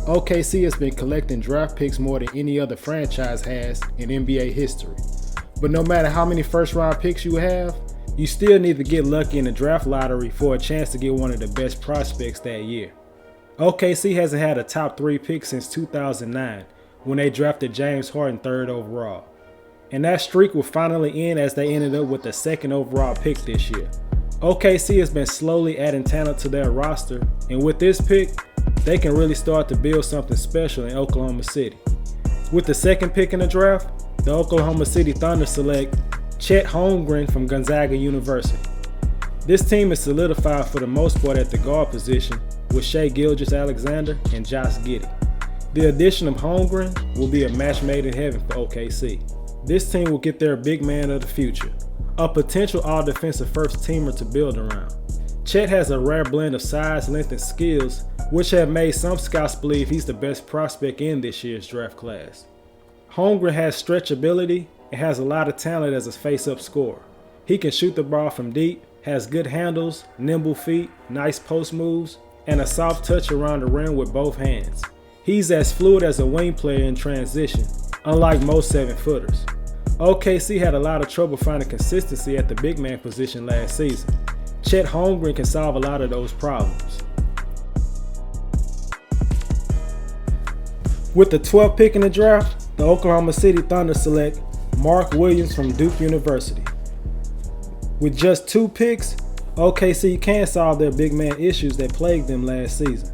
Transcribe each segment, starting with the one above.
OKC has been collecting draft picks more than any other franchise has in NBA history. But no matter how many first-round picks you have, you still need to get lucky in the draft lottery for a chance to get one of the best prospects that year. OKC hasn't had a top 3 pick since 2009 when they drafted James Harden 3rd overall. And that streak will finally end as they ended up with the 2nd overall pick this year. OKC has been slowly adding talent to their roster, and with this pick, they can really start to build something special in Oklahoma City. With the 2nd pick in the draft, the Oklahoma City Thunder select Chet Holmgren from Gonzaga University. This team is solidified for the most part at the guard position with Shai Gilgeous-Alexander and Josh Giddey. The addition of Holmgren will be a match made in heaven for OKC. This team will get their big man of the future, a potential all-defensive first-teamer to build around. Chet has a rare blend of size, length, and skills, which have made some scouts believe he's the best prospect in this year's draft class. Holmgren has stretch ability and has a lot of talent as a face-up scorer. He can shoot the ball from deep, has good handles, nimble feet, nice post moves, and a soft touch around the rim with both hands. He's as fluid as a wing player in transition, unlike most 7-footers. OKC had a lot of trouble finding consistency at the big man position last season. Chet Holmgren can solve a lot of those problems. With the 12th pick in the draft, the Oklahoma City Thunder select Mark Williams from Duke University. With just 2 picks, OKC can solve their big man issues that plagued them last season.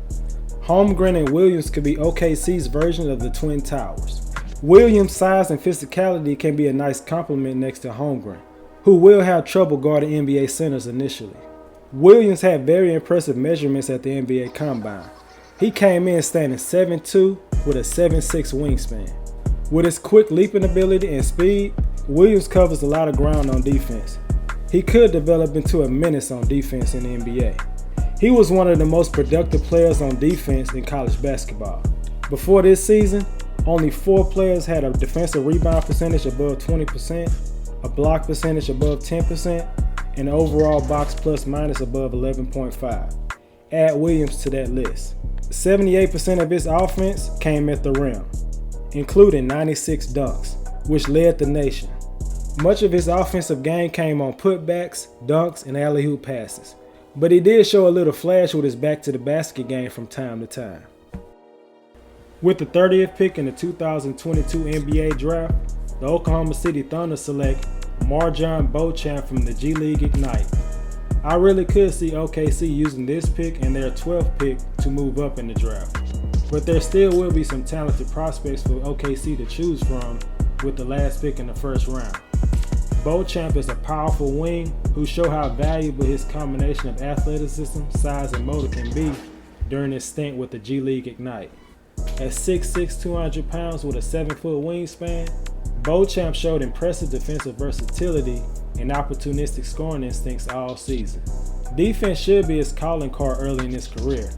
Holmgren and Williams could be OKC's version of the Twin Towers. Williams' size and physicality can be a nice complement next to Holmgren, who will have trouble guarding NBA centers initially. Williams had very impressive measurements at the NBA Combine. He came in standing 7'2" with a 7'6" wingspan. With his quick leaping ability and speed, Williams covers a lot of ground on defense. He could develop into a menace on defense in the NBA. He was one of the most productive players on defense in college basketball. Before this season, only 4 players had a defensive rebound percentage above 20%, a block percentage above 10%, and an overall box plus minus above 11.5. Add Williams to that list. 78% of his offense came at the rim, including 96 dunks, which led the nation. Much of his offensive game came on putbacks, dunks, and alley-oop passes, but he did show a little flash with his back-to-the-basket game from time to time. With the 30th pick in the 2022 NBA Draft, the Oklahoma City Thunder select MarJon Beauchamp from the G League Ignite. I really could see OKC using this pick and their 12th pick to move up in the draft, but there still will be some talented prospects for OKC to choose from with the last pick in the first round. Beauchamp is a powerful wing who show how valuable his combination of athleticism, size, and motor can be during his stint with the G League Ignite. At 6'6", 200 pounds with a 7-foot wingspan, Beauchamp showed impressive defensive versatility and opportunistic scoring instincts all season. Defense should be his calling card early in his career.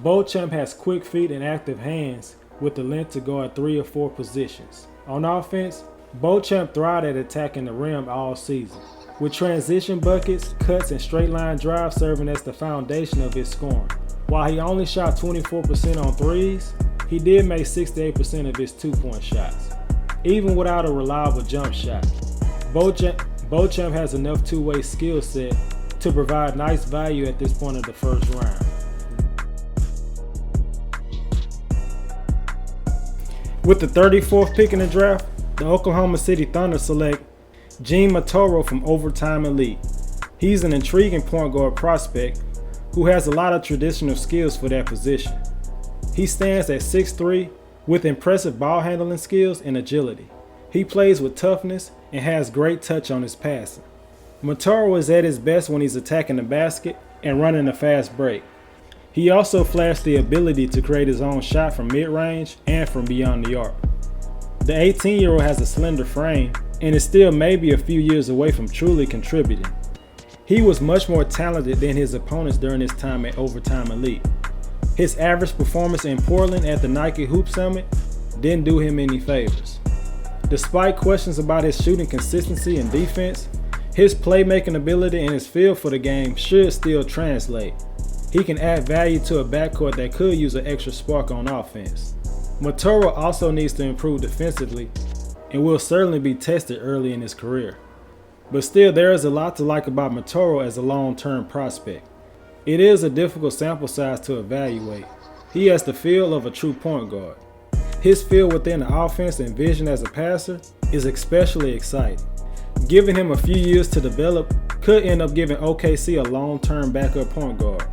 Beauchamp has quick feet and active hands with the length to guard 3 or 4 positions. On offense, Beauchamp thrived at attacking the rim all season, with transition buckets, cuts, and straight line drives serving as the foundation of his scoring. While he only shot 24% on threes, he did make 68% of his 2-point shots. Even without a reliable jump shot, Beauchamp has enough two-way skill set to provide nice value at this point of the first round. With the 34th pick in the draft, the Oklahoma City Thunder select Gene Matoro from Overtime Elite. He's an intriguing point guard prospect who has a lot of traditional skills for that position. He stands at 6'3", with impressive ball handling skills and agility. He plays with toughness and has great touch on his passing. Matoro is at his best when he's attacking the basket and running a fast break. He also flashed the ability to create his own shot from mid-range and from beyond the arc. The 18-year-old has a slender frame and is still maybe a few years away from truly contributing. He was much more talented than his opponents during his time at Overtime Elite. His average performance in Portland at the Nike Hoop Summit didn't do him any favors. Despite questions about his shooting consistency and defense, his playmaking ability and his feel for the game should still translate. He can add value to a backcourt that could use an extra spark on offense. Matoro also needs to improve defensively and will certainly be tested early in his career. But still, there is a lot to like about Matoro as a long-term prospect. It is a difficult sample size to evaluate. He has the feel of a true point guard. His feel within the offense and vision as a passer is especially exciting. Giving him a few years to develop could end up giving OKC a long-term backup point guard.